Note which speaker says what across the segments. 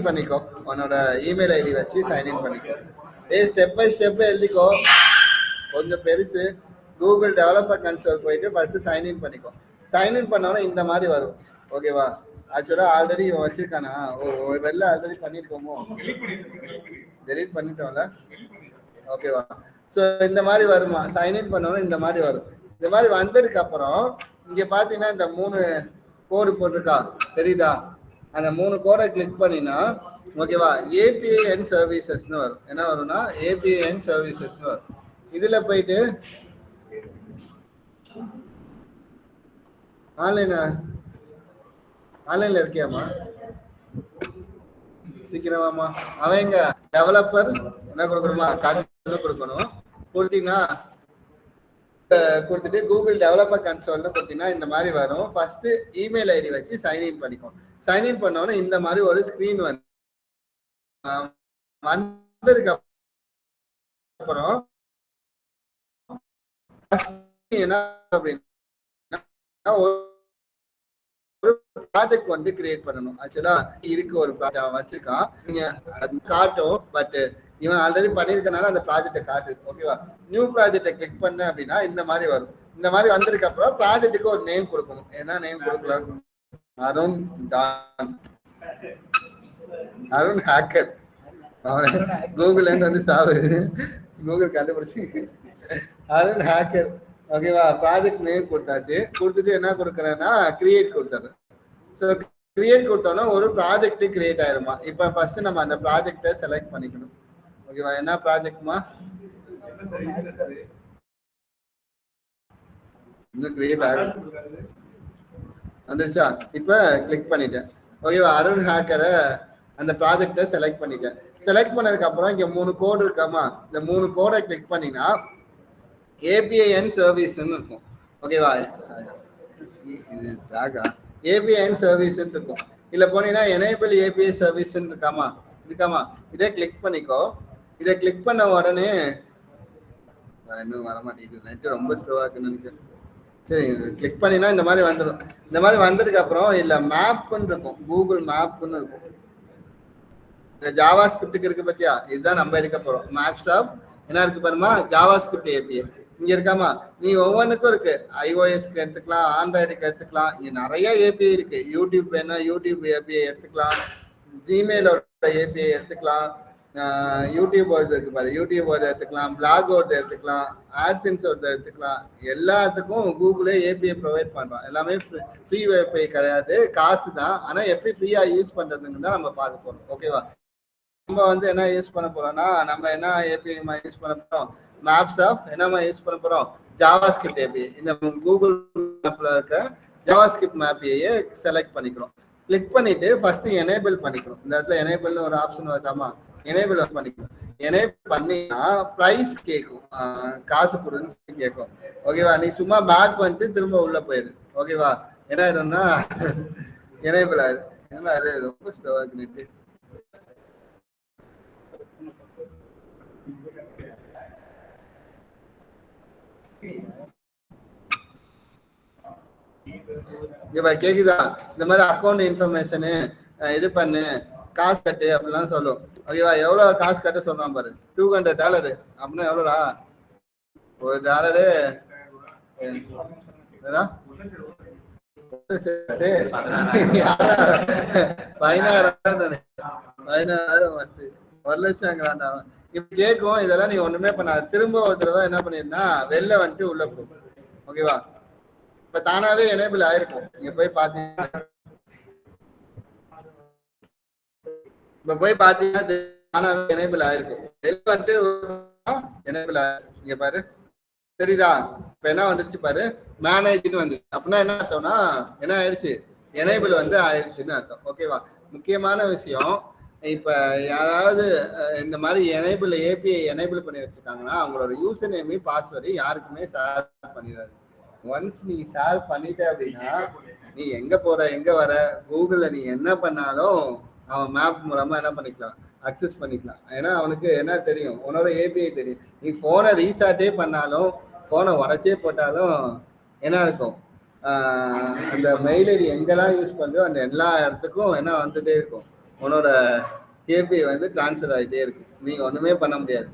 Speaker 1: பண்ணிக்கோ, உன்னோட email ID வச்சு சைன்இன் பண்ணிக்கோ. ஸ்டெப் பை ஸ்டெப் எழுதிக்கோ, கொஞ்சம் பெருசு. கூகுள் டெவலப்பர் கன்சோல் போயிட்டு ஃபர்ஸ்ட் சைன்இன் பண்ணிக்கோ. சைன்இன் பண்ணோன்னா இந்த மாதிரி வரும். ஓகேவா? ஆக்சுவலா ஆல்ரெடி இவன் வச்சிருக்கானா? வெளில ஆல்ரெடி பண்ணிருக்கோமோ? டெலீட் பண்ணிட்டோம்ல. ஓகேவா? ஸோ இந்த மாதிரி வருமா? சைன்இன் பண்ணோன்னா இந்த மாதிரி வரும். இந்த மாதிரி வந்ததுக்கு அப்புறம் இங்க பாத்தீங்கன்னா இந்த 3 கோடு போட்டிருக்கா, தெரியுதா? அந்த 3 கோடை கிளிக் பண்ணினா ஓகேவா, ஏபிஐ அண்ட் சர்வீசஸ்னு வரும். என்ன வரும்னா ஏபிஐ அண்ட் சர்வீசஸ்னு வரும். இதுல போயிட்டு ஆன்லைன்ல இருக்கியாமா? சீக்கிரமாமா. அவங்க டெவலப்பர் என்ன கொடுக்கணுமா? கொடுக்கணும். கொடுத்தீங்கன்னா கொடுத்துட்டு கூகுள் டெவலப்பர் கன்சோல்னு கொடுத்தீங்கன்னா இந்த மாதிரி வரும். ஃபர்ஸ்ட் இமெயில் ஐடி வச்சு சைன்இன் பண்ணிக்கணும். சைன்இன் பண்ணோன்னா இந்த மாதிரி ஒரு ஸ்கிரீன் வந்ததுக்கு அப்புறம் என்ன அப்படின்னா ஒரு ப்ராஜெக்ட் வந்து கிரியேட் பண்ணணும். ஆக்சுவலா இருக்கு ஒரு ப்ராஜெக்ட் வச்சிருக்கான், நீங்க காட்டும். பட் இவன் ஆல்ரெடி பண்ணிருக்கனால அந்த ப்ராஜெக்டை காட்டு. ஓகேவா? நியூ ப்ராஜெக்டை கிளிக் பண்ண அப்படின்னா இந்த மாதிரி வரும். இந்த மாதிரி வந்ததுக்கு அப்புறம் ப்ராஜெக்டுக்கு ஒரு நேம் கொடுக்கணும். என்ன நேம் கொடுக்கலாம்? அருண் ஹேக்கர். கூகுள்ல இருந்து வந்து சாவு, கூகுள் கண்டுபிடிச்சு அருண் ஹேக்கர். ஓகேவா? ப்ராஜெக்ட் நேம் கொடுத்தாச்சு. கொடுத்துட்டு என்ன கொடுக்குறேன்னா கிரியேட் கொடுத்தாரு. ஸோ கிரியேட் கொடுத்தோன்னா ஒரு ப்ராஜெக்ட் கிரியேட் ஆயிருமா. இப்போ ஃபர்ஸ்ட் நம்ம அந்த ப்ராஜெக்டை செலக்ட் பண்ணிக்கணும். ஓகேவா? என்ன ப்ராஜெக்ட்மா? இன்னும் கிரியேட் ஆகும் வந்துருச்சா? இப்போ கிளிக் பண்ணிட்டேன். ஓகேவா? அருண் ஹேக்கரை அந்த ப்ராஜெக்டை செலக்ட் பண்ணிட்டேன். செலக்ட் பண்ணதுக்கு அப்புறம் இங்க 3 கோடு இருக்காமா, இந்த 3 கோடை கிளிக் பண்ணினா ஏபிஐ அண்ட் சர்வீஸ்ன்னு இருக்கும். ஓகேவா? இது ஏபிஐ அண்ட் சர்வீஸ்ன்னு இருக்கும். இதுல போனீங்கன்னா எனேபிள் ஏபிஐ சர்வீஸ்ன்னு இருக்காமா, இதை கிளிக் பண்ணிக்கோ. இதை கிளிக் பண்ண உடனே இன்னும் வர மாட்டேங்குது, நெட் ரொம்ப ஸ்லோவா இருக்குன்னு நினைக்கிறேன். சரி, கிளிக் பண்ணினா இந்த மாதிரி வந்துடும். இந்த மாதிரி வந்ததுக்கு அப்புறம் இல்ல மேப்னு இருக்கும், கூகுள் மேப்னு இருக்கும். இந்த ஜாவா ஸ்கிரிப்டுக்கு இருக்கு பத்தியா, இதுதான் நம்ம எடுக்க போறோம். மேப்ஸ் ஆஃப் என்ன இருக்கு பாருமா, ஜாவா ஸ்கிரிப்ட் ஏபிஐ இங்க இருக்காமா. நீ ஒவ்வொன்றுக்கும் இருக்கு, iOSக்கு எடுத்துக்கலாம், ஆண்ட்ராய்டுக்கு எடுத்துக்கலாம். இங்க நிறைய ஏபிஐ இருக்கு. யூடியூப் வேணா யூடியூப் ஏபிஐ எடுத்துக்கலாம், ஜிமெயிலோட ஏபிஐ எடுத்துக்கலாம், யூடியூப் இருக்கு பாரு, யூடியூப் எடுத்துக்கலாம், பிளாக் எடுத்துக்கலாம், ஆட்சன்ஸ் எடுத்துக்கலாம். எல்லாத்துக்கும் கூகுளே ஏபிஐ ப்ரொவைட் பண்றோம். எல்லாமே ஃப்ரீ ஏபிஐ கிடையாது, காசு தான். ஆனா எப்படி ஃப்ரீயா யூஸ் பண்றதுன்னு தான் நம்ம பார்க்க போறோம். ஓகேவா? நம்ம வந்து என்ன யூஸ் பண்ண போறோம்னா, நம்ம என்ன ஏபிஐ யூஸ் பண்ண போறோம், மேப்ஸ் ஆஃப் என்னமா யூஸ் பண்ண போறோம், ஜாவா ஸ்கிரிப்ட் ஏபிஐ. இந்த கூகுள் மேப்ல இருக்க ஜாவா ஸ்கிரிப்ட் மேபிஐ செலக்ட் பண்ணிக்கிறோம். கிளிக் பண்ணிட்டு ஃபர்ஸ்ட் எனேபிள் பண்ணிக்கிறோம். இந்த இடத்துல எனேபிள்னு ஒரு ஆப்ஷன் வருதாமா, எனேபிள் பண்ணிக்கணும். எனேபிள் பண்ணினா பிரைஸ் கேட்கும், காசு கொடுன்னு கேட்கும். ஓகேவா? நீ சும்மா பேக் பண்ணிட்டு திரும்ப உள்ள போயிரு. ஓகேவா? என்ன ஆயிடும்னா எனேபிள் ஆயிடும். ஏன்னா அது ரொம்ப ஸ்லோவா இருக்கு நெட்டு. கேக்குதா? இந்த மாதிரி அக்கௌண்ட் இன்ஃபர்மேஷனு இது பண்ணு, காசு கட்டு அப்படிலாம் சொல்லும். ஓகேவா? எவ்வளவு காசு கட்ட சொல்றான் பாரு, $200. அப்படின்னா எவ்வளோடா? ஒரு டாலரு 16,000 வந்து 1,00,000 இப்ப கேட்கும். இதெல்லாம் நீ ஒண்ணுமே பண்ணாத. திரும்ப ஒரு தடவை என்ன பண்ணிருந்தா வெளில வந்துட்டு உள்ள போ. ஓகேவா? இப்ப தானாவே எனேபிள் ஆயிருக்கும். நீங்க போய் பாத்தீங்கன்னா, இப்ப போய் பாத்தீங்கன்னா தானாவே எனேபிள் ஆயிருக்கும். வெளில வந்துட்டு எனேபிள் ஆயிருக்கும். இங்க பாரு, தெரியுதா? இப்ப என்ன வந்துருச்சு பாரு, மேனேஜ்னு வந்துருச்சு. அப்படின்னா என்ன அர்த்தம்னா என்ன ஆயிடுச்சு, எனேபிள் வந்து ஆயிடுச்சுன்னு அர்த்தம். ஓகேவா? முக்கியமான விஷயம், இப்ப யாராவது இந்த மாதிரி எனேபிள் ஏபிஐ எனேபிள் பண்ணி வச்சிருக்காங்கன்னா அவங்களோட யூசர் நேம் பாஸ்வேர்டு யாருக்குமே ஷேர் பண்ணிடாது. ஒன்ஸ் நீ ஷேர் பண்ணிட்ட அப்படின்னா நீ எங்க போற எங்க வர, கூகுள்ல நீ என்ன பண்ணாலும் அவன் மேப் மூலமா என்ன பண்ணிக்கலாம், அக்சஸ் பண்ணிக்கலாம். ஏன்னா அவனுக்கு என்ன தெரியும், உன்னோட ஏபிஐ தெரியும். நீ போனை ரீசார்ட்டே பண்ணாலும், போனை உடச்சே போட்டாலும் என்ன இருக்கும், அந்த மெயில் ஐடி எங்கெல்லாம் யூஸ் பண்றோ அந்த எல்லா இடத்துக்கும் என்ன வந்துட்டே இருக்கும், உன்னோட ஏபிஐ வந்து டிரான்ஸ்ஃபர் ஆகிட்டே இருக்கும். நீங்க ஒண்ணுமே பண்ண முடியாது.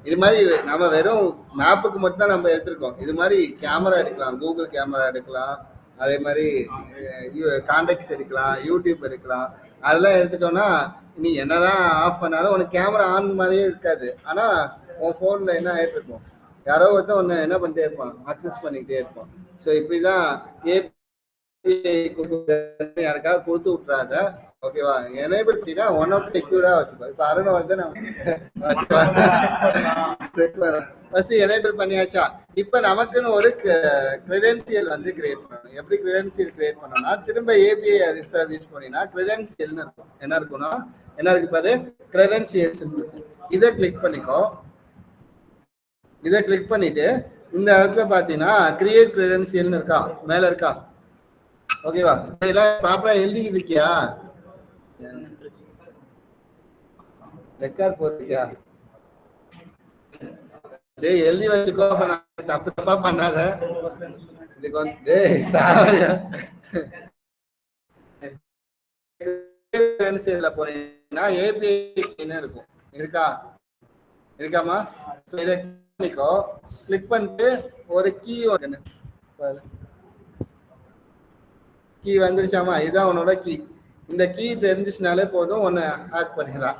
Speaker 1: இது மாதிரி நம்ம வெறும் மேப்புக்கு மட்டும் தான் நம்ம எடுத்திருக்கோம். இது மாதிரி கேமரா எடுக்கலாம், கூகுள் கேமரா எடுக்கலாம், அதே மாதிரி கான்டாக்ட்ஸ் எடுக்கலாம், யூடியூப் எடுக்கலாம். அதெல்லாம் எடுத்துட்டோம்னா நீ என்னதான் ஆஃப் பண்ணாலும் உனக்கு கேமரா ஆன் மாதிரியே இருக்காது. ஆனா உன் ஃபோன்ல என்ன ஆகிட்டு இருக்கும், யாரோ ஒருத்தன் ஒன்று என்ன பண்ணிட்டே இருப்பான், அக்சஸ் பண்ணிக்கிட்டே இருப்பான். ஸோ இப்படிதான் ஏபிஐ யாருக்காக கொடுத்து விட்றாத. ஓகேவா? எனேபிள் பண்ணினா ஒன் ஆஃப் செக்யூரா வச்சுக்கோ. இப்போ அருணை வந்து ஃபர்ஸ்ட் எனேபிள் பண்ணியாச்சா? இப்போ நமக்குன்னு ஒரு கிரெடென்சியல் வந்து கிரியேட் பண்ணணும். எப்படி கிரெடென்சியல் கிரியேட் பண்ணோம்னா, திரும்ப ஏபிஐ சர்வீஸ் போனீங்கன்னா கிரெடென்சியல்னு இருக்கும். என்ன இருக்கும்னா, என்ன இருக்கு பாரு, கிரெடென்சியல்ஸ் இருக்கும். இதை கிளிக் பண்ணிக்கோ. இதை கிளிக் பண்ணிட்டு இந்த இடத்துல பாத்தீங்கன்னா கிரியேட் கிரெடென்சியல்னு இருக்கா, மேல இருக்கா? ஓகேவா? இதெல்லாம் ப்ராப்பரா எழுதிக்கிட்டு இருக்கியா? ரெக்கார்ட் போட்டிருக்கியா? டேய் எழுதி வச்சுக்கோ. தப்பு தப்பா பண்ணாத. போனீங்கன்னா ஏபிஐ என்ன இருக்கும், இருக்கா? இருக்காமா? இதை கிளிக் பண்ணிட்டு ஒரு கீ வந்துருச்சாமா? இதுதான் உன்னோட கீ. இந்த கீ தெரிஞ்சிச்சுனாலே போதும், ஒன்னு ஹேக் பண்ணிடலாம்.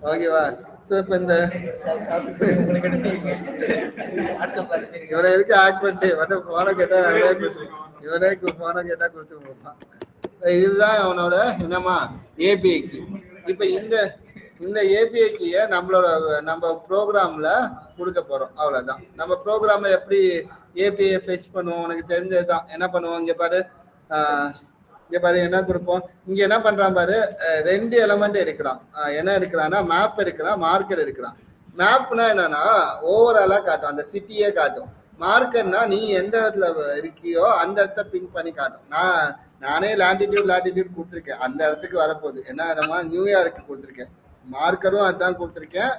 Speaker 1: ஓகேவா? சோ இப்ப இந்த இவனை எதுக்கு ஹேக் பண்ணிட்டு போன கேட்டா இவனே போன கேட்டா கொடுத்து போவான். இதுதான் அவனோட என்னமா ஏபிஐ கீ. இப்ப இந்த ஏபிஐ கீயை நம்ம ப்ரோக்ராம்ல கொடுக்க போறோம். அவ்வளவுதான். நம்ம ப்ரோக்ராம்ல எப்படி ஏபிஐ ஃபெச் பண்ணுவோம் உனக்கு தெரிஞ்சதுதான். என்ன பண்ணுவோம், இங்க பாரு, இங்க பாரு என்ன கொடுப்போம். இங்க என்ன பண்றான் பாரு, 2 எலமெண்ட் எடுக்கிறான். என்ன எடுக்கிறான்னா, மேப் எடுக்கிறான், மார்க்கர் எடுக்கிறான். மேப்னா என்னன்னா ஓவராலா காட்டும், அந்த சிட்டியே காட்டும். மார்க்கர்னா நீ எந்த இடத்துல இருக்கியோ அந்த இடத்த பின் பண்ணி காட்டும். நானே லாட்டிடியூட் கொடுத்துருக்கேன், அந்த இடத்துக்கு வரப்போகுது. என்ன இடமா, நியூயார்க்கு கொடுத்துருக்கேன். மார்க்கரும் அதான் கொடுத்துருக்கேன்,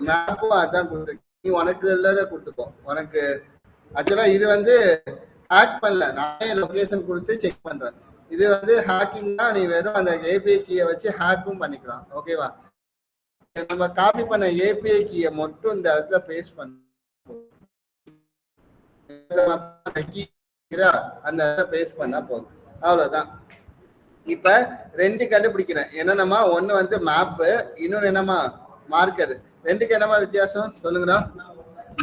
Speaker 1: மேப்பும் அதான் கொடுத்துருக்கேன். நீ உனக்கு எல்லாத கொடுத்துக்கோ. உனக்கு ஆக்சுவலா இது வந்து ஹேக் பண்ணல, நானே லொகேஷன் கொடுத்து செக் பண்றேன். இது வந்து ஹேக்கிங்னா நீ வெறும் அந்த ஏபிஐ கீயை வச்சு ஹேக்கும் பண்ணிக்கலாம். ஓகேவா? நம்ம காப்பி பண்ண ஏபிஐ கீயை மட்டும் இந்த இடத்துல பேஸ்ட் பண்ண, அந்த இடத்துல பேஸ்ட் பண்ணா போதும். அவ்வளவுதான். இப்ப 2 கண்டுபிடிக்கிறேன். என்னென்னமா, ஒண்ணு வந்து மேப்பு, இன்னொன்னு என்னமா மார்க்கர். 2க்கு என்னமா வித்தியாசம் சொல்லுங்கடா?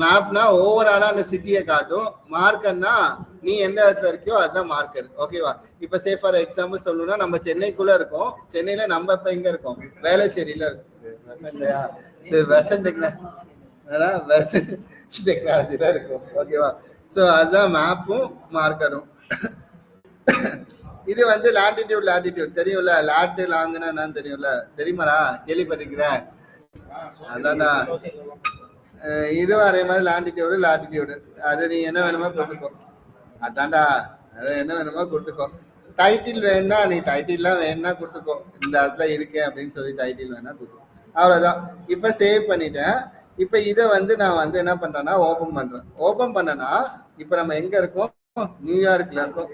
Speaker 1: மேப்னா ஓவராலா அந்த சிட்டியை காட்டும், மார்க்கர்னா நீ எந்த இடத்துல இருக்கியோ அதுதான் மார்க்கர். ஓகேவா? இப்ப சே ஃபார் எக்ஸாம்பிள் சொல்லணும்னா, நம்ம சென்னைக்குள்ள இருக்கோம். சென்னையில நம்ம இப்ப எங்க இருக்கோம், வேளச்சேரியில இருக்கோம். டெக்னாலஜில இருக்கும். ஓகேவா? சோ அதுதான் மேப்பும் மார்க்கரும். இது வந்து லாட்டிடியூட் தெரியும்ல, லாட்டு லாங்குன்னா என்னன்னு தெரியும்ல, தெரியுமாடா? கேள்விப்பட்டிருக்கிற? அதான்டா. இதுவும் அதே மாதிரி லாட்டிடியூடு. அது நீ என்ன வேணுமோ கொடுத்துக்கோ. அதான்டா, அது என்ன வேணுமோ கொடுத்துக்கோ. டைட்டில் வேணும்னா நீ டைட்டில்லாம் வேணும்னா கொடுத்துக்கோ. இந்த இடத்துல இருக்கேன் அப்படின்னு சொல்லி டைட்டில் வேணா கொடுத்துக்கோ. அவ்வளவுதான். இப்ப சேவ் பண்ணிட்டேன். இப்ப இதை வந்து நான் வந்து என்ன பண்றேன்னா ஓபன் பண்றேன். ஓபன் பண்ணனா இப்ப நம்ம எங்க இருக்கோம், நியூயார்க்ல இருக்கோம்.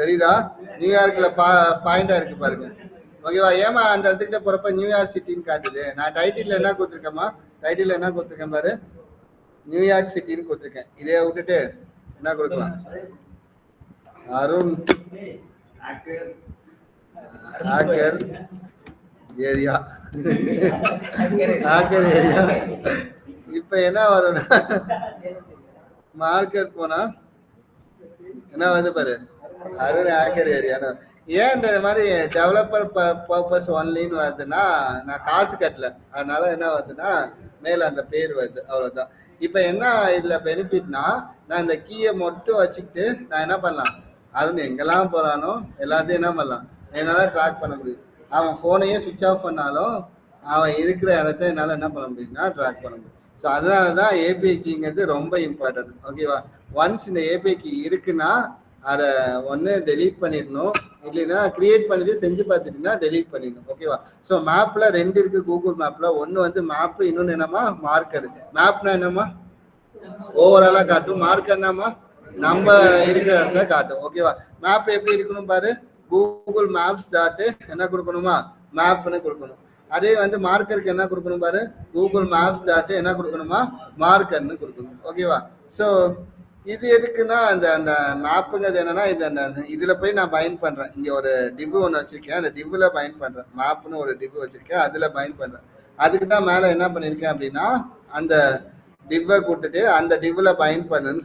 Speaker 1: தெரியுதா? நியூயார்க்ல பாயிண்டா இருக்கு பாருங்க. ஓகேவா? ஏமா அந்த இடத்துக்கிட்ட போறப்ப நியூயார்க் சிட்டின்னு காட்டுது. நான் டைட்டில் என்ன கொடுத்துருக்கேம்மா, டைட்டில் என்ன கொடுத்துருக்கேன் பாரு, நியூயார்க் சிட்டின்னு கொடுத்துருக்கேன். இதே விட்டுட்டு என்ன கொடுக்கலாம், அருண் ஹேக்கர் ஏரியா. இப்ப என்ன வரும்னா, மார்க்கெட் போனா என்ன வந்து பாரு, அருண் ஹேக்கர் ஏரியா. ஏன் இந்த மாதிரி டெவலப்பர் பர்பஸ் ஒன்லின்னு வருதுன்னா, நான் காசு கட்டல, அதனால என்ன வருதுன்னா மேல அந்த பேர் வருது. அவ்வளவுதான். இப்ப என்ன இதுல பெனிஃபிட்னா, நான் இந்த கீயை மட்டும் வச்சுக்கிட்டு நான் என்ன பண்ணலாம், அருண் எங்கெல்லாம் போறானோ எல்லாத்தையும் என்ன பண்ணலாம், என்னால ட்ராக் பண்ண முடியும். அவன் போனையே சுவிட்ச் ஆஃப் பண்ணாலும் அவன் இருக்கிற இடத்த என்னால என்ன பண்ண முடியும்னா ட்ராக் பண்ண முடியும். ஸோ அதனாலதான் ஏபிஐ கீங்கிறது ரொம்ப இம்பார்ட்டன்ட். ஓகேவா? ஒன்ஸ் இந்த ஏபிஐ கீ இருக்குன்னா அதை ஒன்று டெலீட் பண்ணிடணும், இல்லைன்னா கிரியேட் பண்ணிட்டு செஞ்சு பார்த்துட்டீங்கன்னா டெலீட் பண்ணிடணும். ஓகேவா? ஸோ மேப்ல 2 இருக்கு கூகுள் மேப்ல. ஒன்று வந்து மேப், இன்னொன்று என்னமா மார்க்கர். மேப்னா என்னமா ஓவராலா காட்டும், மார்க்கர் என்னமா நம்ம இருக்கிற இடத்துல காட்டும். ஓகேவா? மேப் எப்படி இருக்கணும் பாரு, கூகுள் மேப்ஸ் டாட் என்ன கொடுக்கணுமா, மேப்னு கொடுக்கணும். அதே வந்து மார்க்கருக்கு என்ன கொடுக்கணும் பாரு, கூகுள் மேப்ஸ் டாட் என்ன கொடுக்கணுமா, மார்க்கர்னு கொடுக்கணும். ஓகேவா? ஸோ இது எதுக்குன்னா அந்த அந்த மேப்புங்கிறது என்னன்னா இது அந்த இதுல போய் நான் பயன் பண்றேன். இங்க ஒரு டிவ் ஒன்று வச்சிருக்கேன், அந்த டிவ்ல பயன் பண்றேன். மேப்னு ஒரு டிவ் வச்சிருக்கேன், அதுல பயன் பண்றேன். அதுக்கு தான் மேல என்ன பண்ணிருக்கேன் அப்படின்னா அந்த டிவ்வை கொடுத்துட்டு அந்த டிவ்ல பயன் பண்ணுன்னு.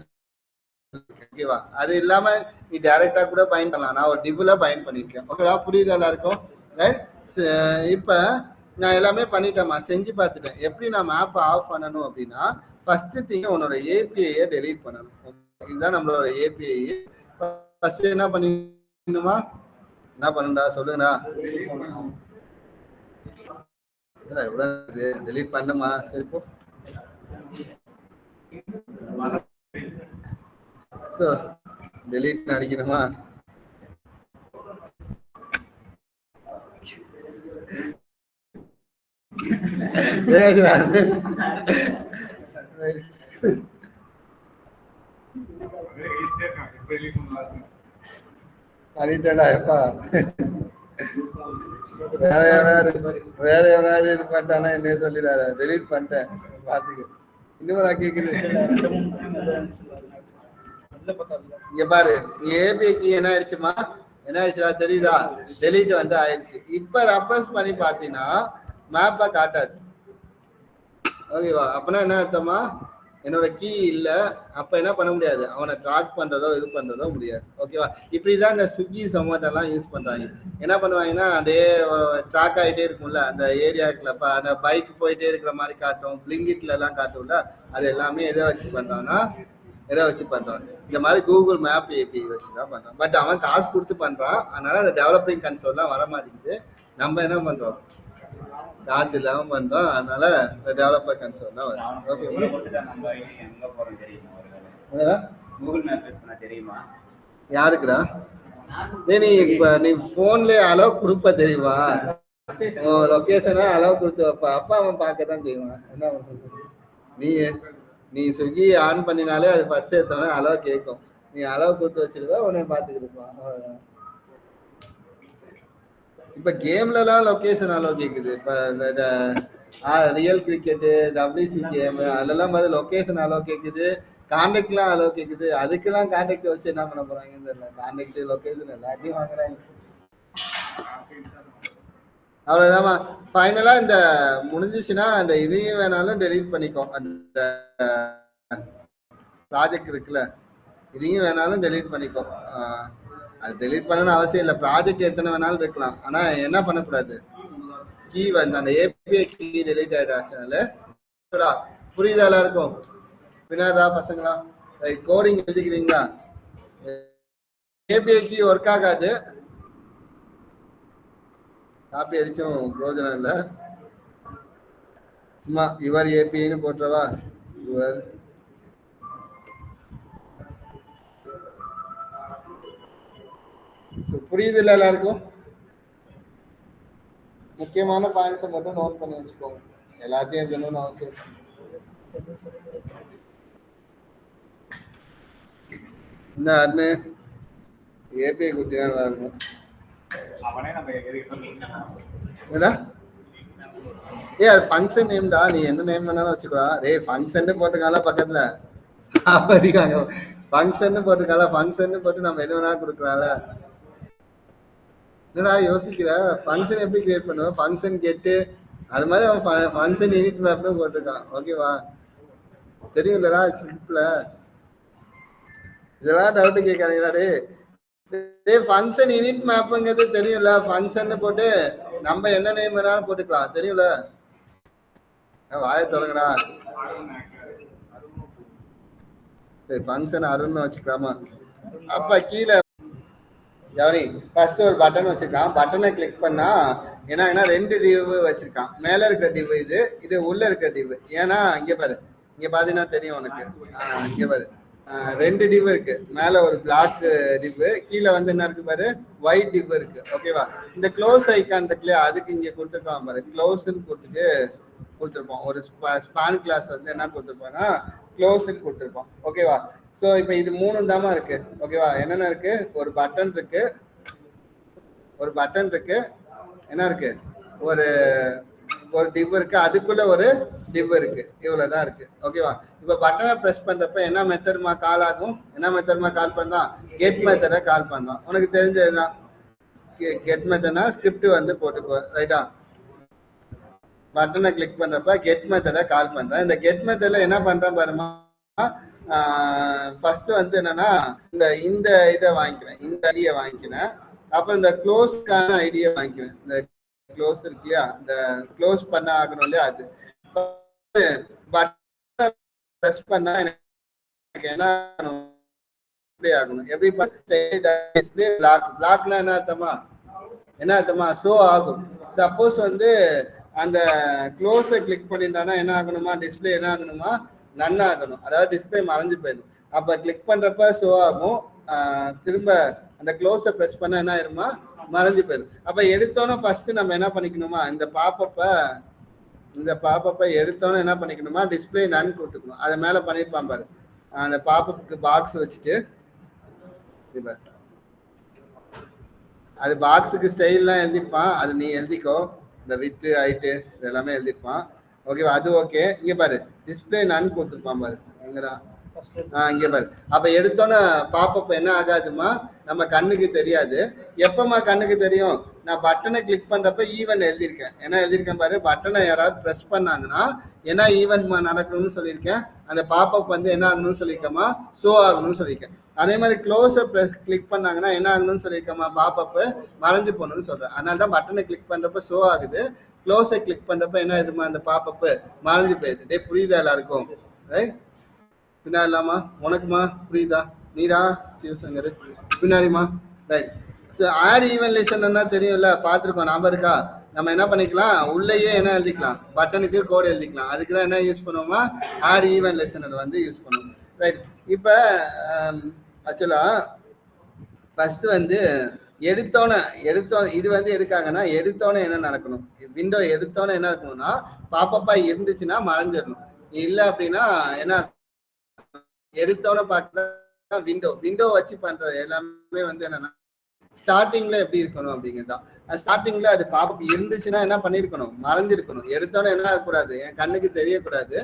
Speaker 1: ஓகேவா? அது இல்லாம நீ டைரக்டா கூட பயன் பண்ணலாம். நான் ஒரு டிவ்ல பயன் பண்ணிருக்கேன். ஓகேவா? புரியுது எல்லாருக்கும்? ரைட். இப்ப நான் எல்லாமே பண்ணிட்டேம்மா, செஞ்சு பார்த்துட்டேன். எப்படி நான் மேப் ஆஃப் பண்ணணும் அப்படின்னா ஃபர்ஸ்ட் திங் உன்னோட ஏபிஐயை டெலீட் பண்ணணும். இதுதான் நம்மளோட ஏபிஐ. ஃபர்ஸ்ட் என்ன பண்ணிடணுமா, என்ன பண்ணுடா சொல்லுங்கடா. டெலீட் பண்ணுமா? சரி போ. So delete அடிக்கணுமா? பண்ணிட்டேடா எப்பா. வேற எவனாவது இது பண்ணிட்டானா என்ன சொல்லிடாத. டெலீட் பண்ணிட்டேன் பாத்துக்கு. இன்னும் நான் கேக்குது. இங்க பாரு, நீ ஏபிஐக்கு என்ன ஆயிடுச்சுமா, என்ன ஆயிடுச்சா தெரியுதா? டெலீட் வந்து ஆயிடுச்சு. இப்ப ரெஃபரன்ஸ் பண்ணி பாத்தீங்கன்னா மேப்பா காட்டாது. ஓகேவா? அப்பனா என்ன அர்த்தமா, என்னோட கீ இல்ல, அப்ப என்ன பண்ண முடியாது, அவனை ட்ராக் பண்றதோ இது பண்றதோ முடியாது. ஓகேவா? இப்படிதான் இந்த ஸ்விக்கி சொமேட்டோ எல்லாம் யூஸ் பண்றாங்க. என்ன பண்ணுவாங்கன்னா அப்படியே ட்ராக் ஆகிட்டே இருக்கும்ல அந்த ஏரியாக்குள்ள, அந்த பைக் போயிட்டே இருக்கிற மாதிரி காட்டும், பிளிங்கிட்ல எல்லாம் காட்டும்ல. அது எல்லாமே எதை வச்சு பண்றான்னா, எதை வச்சு பண்றான், இந்த மாதிரி கூகுள் மேப் ஏபிஐ வச்சுதான் பண்றான். பட் அவன் காசு கொடுத்து பண்றான், அதனால அந்த டெவலப்பிங் கன்சோல்லாம் வர மாட்டேங்குது. நம்ம என்ன பண்றோம், காசு இல்லாம பண்றோம், அதனால டெவலப்பர் கன்சோல் தான் வரும். ஓகே,
Speaker 2: கூகுள் மேப் யூஸ் பண்ண தெரியுமா
Speaker 1: யாருக்குடா? நீ இப்ப நீ போன்ல அலோவ் கொடுப்ப தெரியுமா, லொகேஷனா அலோவ் கொடுத்து வைப்ப, அப்பா அவன் பார்க்கதான் செய்வான். என்ன பண்றது, நீ ஸ்விக்கி ஆன் பண்ணினாலே அது ஃபர்ஸ்ட் எடுத்தோடனே அலோவ் கேட்கும். நீ அலோவ் கொடுத்து வச்சிருவ, உடனே பார்த்துக்கிட்டு இருப்பான். இப்ப கேம்ல எல்லாம் லொகேஷன் அலோ கேக்குது. இப்ப இந்த ரியல் கிரிக்கெட்டு, WC கேம், அதெல்லாம் மாதிரி லொகேஷன் அலோ கேக்குது, கான்டாக்ட் எல்லாம் அலோ கேக்குது. அதுக்கெல்லாம் கான்டாக்ட் வச்சு என்ன பண்ண போறாங்கன்னு தெரியல. கான்டாக்ட் லொகேஷன் எல்லாத்தையும் வாங்குறாங்க. அவ்வளவுதான். ஃபைனலா இந்த முடிஞ்சிச்சுன்னா அந்த இதையும் வேணாலும் டெலீட் பண்ணிக்கோ. அந்த ப்ராஜெக்ட் இருக்குல்ல, இதையும் வேணாலும் டெலீட் பண்ணிக்கோ. அது டெலீட் பண்ணணும்னு அவசியம் இல்லை. ப்ராஜெக்ட் எத்தனை வேணாலும் இருக்கலாம், ஆனா என்ன பண்ணக்கூடாது, கீ வந்து அந்த ஏபிஐ கீ டெலீட் ஆயிட்டாச்சுனால. புரியுதா எல்லாருக்கும்? பின்னாடா பசங்களா, கோடிங் எழுதிக்கிறீங்களா? ஏபிஐ கீ ஒர்க் ஆகாது, காப்பி அடிச்சும் பிரயோஜனம் இல்லை. சும்மா இவர் ஏபிஐன்னு போட்டுறவா, இவர் புரியுது இல்ல எல்லாருக்கும்? முக்கியமான பாயிண்ட்ஸை மட்டும் நோட் பண்ணி வச்சுக்கோங்க, எல்லாத்தையும் எழுதணும்னு அவசியம். என்ன அண்ணு ஏபிஐ குத்தி தான் நல்லா இருக்கும். அது ஃபங்க்ஷன் நேம்டா, நீ என்ன நேம் வேணாலும் வச்சுக்கோ. ஃபங்க்ஷன் போட்டுக்கால பக்கத்துல சாப்பிடுக்காங்க, ஃபங்க்ஷன் போட்டுக்கால, ஃபங்க்ஷன் போட்டு நம்ம என்ன வேணாலும் கொடுக்கலாம்ல. என்னடா யோசிக்கிற, ஃபங்க்ஷன் எப்படி கிரியேட் பண்ணுவேன், ஃபங்க்ஷன் கெட்டு அது மாதிரி அவன் ஃபங்க்ஷன் யூனிட் மேப்னு போட்டிருக்கான். ஓகேவா? தெரியும்லடா சிம்பிள. இதெல்லாம் டவுட் கேட்காதீங்களா? ஃபங்க்ஷன் யூனிட் மேப்புங்கிறது தெரியும்ல, ஃபங்க்ஷன் போட்டு நம்ம என்ன நேம் வேணாலும் போட்டுக்கலாம், தெரியும்ல. வாயை தொடங்கடா. சரி, ஃபங்க்ஷன் அருண்னு வச்சுக்கலாமா? அப்ப கீழே கவனி, ஃபர்ஸ்ட் ஒரு பட்டன் வச்சிருக்கான். பட்டனை கிளிக் பண்ணா ஏன்னா ரெண்டு டிவ் வச்சிருக்கான். மேல இருக்கிற டிவ் இது, இது உள்ள இருக்கிற டிவ். ஏன்னா இங்க பாரு, இங்க பாத்தீங்கன்னா தெரியும் உனக்கு. இங்க பாரு, ரெண்டு டிவ் இருக்கு. மேல ஒரு பிளாக் டிவ், கீழே வந்து என்ன இருக்கு பாரு, ஒயிட் டிவ் இருக்கு. ஓகேவா? இந்த க்ளோஸ் ஐக்கான் இருக்குல்ல, அதுக்கு இங்க கொடுத்துருக்கான் பாரு, க்ளோஸ்ன்னு கொடுத்துட்டு கொடுத்துருப்போம். ஒரு ஸ்பான் கிளாஸ் வந்து என்ன கொடுத்துருப்போம்னா க்ளோஸ்ன்னு கொடுத்துருப்போம். ஓகேவா? ஸோ இப்போ இது மூணு தாமா இருக்கு. ஓகேவா? என்னென்ன இருக்கு, ஒரு பட்டன் இருக்கு, ஒரு பட்டன் இருக்கு, என்ன இருக்கு, ஒரு ஒரு டிவ் இருக்கு, அதுக்குள்ள ஒரு டிவ் இருக்கு, இவ்வளவுதான் இருக்கு. ஓகேவா? இப்ப பட்டனை பிரஸ் பண்றப்ப என்ன மெத்தட்மா கால் ஆகும், என்ன மெத்தட்மா கால் பண்றான், கெட் மெத்தடை கால் பண்றான். உனக்கு தெரிஞ்சதுதான். கெட் மெத்தட்னா ஸ்கிரிப்ட் வந்து போட்டுக்கோ, ரைட்டா? பட்டனை கிளிக் பண்றப்ப கெட் மெத்தடை கால் பண்றேன். இந்த கெட் மெத்தட்ல என்ன பண்றேன் பாருமா, ஃபர்ஸ்ட் வந்து என்னன்னா இந்த இந்த இதை வாங்கிக்கிறேன், இந்த ஐடியை வாங்கிக்கிறேன். அப்புறம் இந்த க்ளோஸ்க்கான ஐடியை வாங்கிக்கிறேன். இந்த க்ளோஸ் இருக்கு இல்லையா, இந்த க்ளோஸ் பண்ண ஆகணும் இல்லையா, அது பட்டன் பிரஸ் பண்ணா எனக்கு என்ன ஆகணும், எப்படி டிஸ்பிளே பிளாக்னா என்ன அர்த்தமா, என்ன அர்த்தமா, ஷோ ஆகும். சப்போஸ் வந்து அந்த க்ளோஸை கிளிக் பண்ணிட்டானா என்ன ஆகணுமா, டிஸ்பிளே என்ன ஆகணுமா, நன் ஆகணும், அதாவது டிஸ்பிளே மறைஞ்சு போயிடும். அப்ப கிளிக் பண்றப்ப ஷோ ஆகும், திரும்ப அந்த க்ளோஸை ப்ரெஸ் பண்ண என்ன ஆயிருமா, மறைஞ்சு போயிடும். அப்ப எடுத்தோன்னே ஃபர்ஸ்ட் நம்ம என்ன பண்ணிக்கணுமா, இந்த பாப்பப்பை எடுத்தோன்னே என்ன பண்ணிக்கணுமா, டிஸ்பிளே நன் கொடுத்துக்கணும். அதை மேல பண்ணிருப்பான் பாரு, அந்த பாப்பப்புக்கு பாக்ஸ் வச்சுட்டு அது பாக்ஸுக்கு ஸ்டைல்லாம் எழுதிருப்பான், அது நீ எழுதிக்கோ, இந்த வித்து ஹைட்டு இது எல்லாமே எழுதிருப்பான். ஓகேவா? அது ஓகே. இங்க பாரு டிஸ்பிளே நன் கொடுத்துருப்பான் பாரு, எங்கடா, இங்க பாரு. அப்ப எடுத்தோன்னே பாப்பப் என்ன ஆகாதுமா, நம்ம கண்ணுக்கு தெரியாது. எப்பமா கண்ணுக்கு தெரியும், நான் பட்டனை கிளிக் பண்றப்ப ஈவன் எழுதியிருக்கேன். என்ன எழுதியிருக்கேன் பாரு, பட்டனை யாராவது ப்ரெஸ் பண்ணாங்கன்னா என்ன ஈவென்ட் நடக்கணும்னு சொல்லியிருக்கேன், அந்த பாப்பப் வந்து என்ன ஆகணும்னு சொல்லியிருக்கேமா, ஷோ ஆகணும்னு சொல்லியிருக்கேன். அதே மாதிரி க்ளோஸை கிளிக் பண்ணாங்கன்னா என்ன ஆகணும்னு சொல்லியிருக்கேமா, பாப்பப் மறைஞ்சு போகணும்னு சொல்றேன். அதனால தான் பட்டனை கிளிக் பண்றப்ப ஷோ ஆகுது, க்ளோஸை கிளிக் பண்றப்ப என்ன ஆகுதுமா, அந்த பாப்பப் மறைஞ்சு போயிடுது. டே புரியுதா எல்லாருக்கும்? ரைட்? பின்னாடி இல்லாமா, உனக்குமா புரியுதா, நீரா சிவசங்கர் பின்னாடிமா, ரைட்? ஸோ ஆட் ஈவன் லிசன்னா தெரியும்ல, பார்த்துருக்கோம், ஞாபகம் இருக்கா? நம்ம என்ன பண்ணிக்கலாம், உள்ளேயே என்ன எழுதிக்கலாம், பட்டனுக்கு கோடு எழுதிக்கலாம். அதுக்கு தான் என்ன யூஸ் பண்ணுவோமா, ஆட் ஈவன் லிசனர் வந்து யூஸ் பண்ணுவோம். ரைட்? இப்போ ஆக்சுவலா ஃபர்ஸ்ட் வந்து எடுத்தோன்னே இது வந்து எதுக்காகனா, எடுத்தோன்னே என்ன நடக்கணும், விண்டோ எடுத்தோன்னே என்ன இருக்கணும்னா பாப்பப்பா இருந்துச்சுன்னா மறைஞ்சிடணும். இல்லை அப்படின்னா என்ன, எடுத்தோன்னே பார்க்க விண்டோ வச்சு பண்றது எல்லாமே வந்து என்னன்னா ஸ்டார்டிங்ல எப்படி இருக்கணும் அப்படிங்கிறதுதான். ஸ்டார்டிங்ல அது பாப்பப் இருந்துச்சுன்னா என்ன பண்ணிருக்கணும், மறைஞ்சிருக்கணும். எடுத்தோன்னே என்ன ஆகக்கூடாது, என் கண்ணுக்கு தெரியக்கூடாது.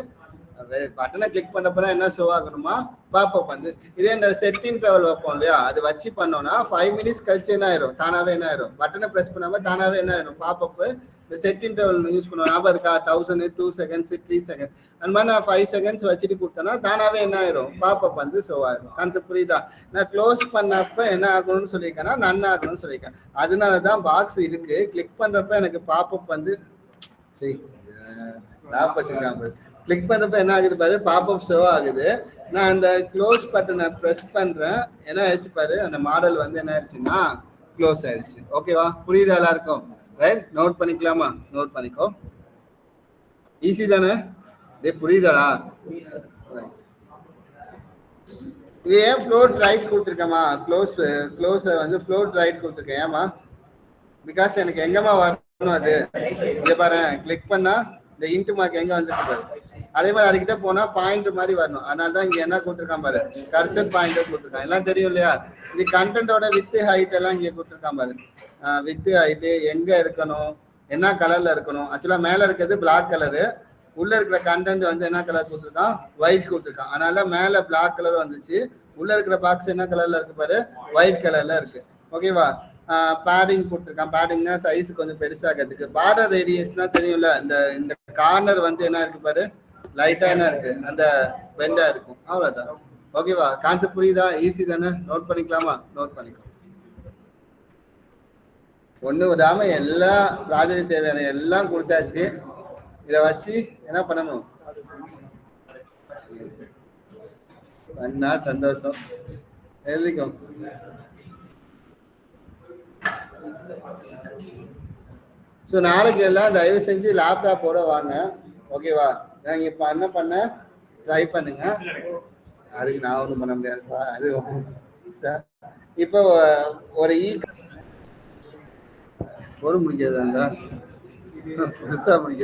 Speaker 1: பட்டனை கிளிக் பண்ணப்பதான் என்ன ஷோ ஆகணுமா, பாப்பப் வந்து. இதே இந்த செட்டிங் ட்ராவல் வைப்போம் இல்லையா, அது வச்சு பண்ணோம்னா 5 மினிட்ஸ் கழிச்சு என்ன ஆயிரும், தானாவே என்ன ஆயிரும், பட்டனை பிரஸ் பண்ணாம தானாவே என்ன ஆயிரும் பாப்பப். இந்த செட்டிங் ட்ராவல் யூஸ் பண்ணுவோம், ஞாபகம் இருக்கா, 1000 2 செகண்ட்ஸ் 3 செகண்ட் அந்த மாதிரி நான் 5 செகண்ட்ஸ் வச்சுட்டு கொடுத்தேன்னா தானாவே என்ன ஆயிரும், பாப்பப் வந்து ஷோ ஆயிரும். கான்செப்ட் புரியுதா? நான் க்ளோஸ் பண்ணப்ப என்ன ஆகணும்னு சொல்லியிருக்கேன்னா நன் ஆகணும்னு சொல்லியிருக்கேன். அதனாலதான் பாக்ஸ் இருக்கு, கிளிக் பண்றப்ப எனக்கு பாப்பப் வந்து கிளிக் பண்றப்ப என்ன ஆகுது பாரு, பாப்பப் ஷோ ஆகுது. நான் அந்த க்ளோஸ் பட்டனை ப்ரெஸ் பண்றேன், என்ன ஆயிடுச்சு பாரு, அந்த மாடல் வந்து என்ன ஆயிடுச்சுன்னா க்ளோஸ் ஆயிடுச்சு. ஓகேவா? புரியுதா எல்லாருக்கும்? ரைட்? நோட் பண்ணிக்கலாமா? நோட் பண்ணிக்கோ. ஈஸி தானே? புரியுதாடா? இது ஏன் ஃப்ளோட் ரைட் கொடுத்துருக்கேமா, க்ளோஸ் வந்து ஃப்ளோட் ரைட் கொடுத்துருக்கேன். ஏமா, பிகாஸ் எனக்கு எங்கம்மா வரணும், அது இங்க பாரு, கிளிக் பண்ணா இந்த இன்ட்டு மார்க் எங்க வந்துட்டு பாரு, அதே மாதிரி அதுக்கிட்ட போனா பாயிண்ட் மாதிரி வரணும். அதனால தான் இங்க என்ன கொடுத்துருக்கான் பாரு, கர்சர் பாயிண்டர் கொடுத்துருக்கான். எல்லாம் தெரியும் இல்லையா? இது கண்டென்ட்டோட வித் ஹைட் எல்லாம் இங்க கொடுத்துருக்கான் பாரு. வித் ஹைட்டு எங்க இருக்கணும், என்ன கலர்ல இருக்கணும். ஆக்சுவலா மேல இருக்கிறது பிளாக் கலரு, உள்ள இருக்கிற கண்டென்ட் வந்து என்ன கலர் கொடுத்துருக்கான், ஒயிட் கொடுத்துருக்கான். அதனால மேல பிளாக் கலர் வந்துச்சு, உள்ள இருக்கிற பாக்ஸ் என்ன கலர்ல இருக்கு பாரு, ஒயிட் கலர்ல இருக்கு. ஓகேவா? பேடிங் கொடுத்துருக்கான். பேடிங்னா சைஸ் கொஞ்சம் பெருசாகிறதுக்கு. பார்டர் ரேடியஸ்னா தெரியும்ல, இந்த கார்னர் வந்து என்ன இருக்கு பாரு, லைட்டா என்ன இருக்கு, அந்த பெண்டா இருக்கும். அவ்வளவுதான். ஓகேவா? கான்செப்ட் புரியுதா? ஈஸி தானே? நோட் பண்ணிக்கலாமா? நோட் பண்ணிக்கோ. ஒண்ணு விடாம எல்லா ப்ராஜெக்ட் தேவையான எல்லாம் கொடுத்தாச்சு. இதை வச்சு என்ன பண்ணணும், பண்ணா சந்தோஷம். எழுதிக்கோ. ஸோ நாளைக்கு எல்லாம் தயவு செஞ்சு லேப்டாப்போட வாங்க. ஓகேவா? நான் இப்போ என்ன பண்ண ட்ரை பண்ணுங்க. அதுக்கு நான் ஒன்றும் பண்ண முடியாதுப்பா. அது சார் இப்போ ஒரு முடிக்கிறதா புதுசாக முடிக்க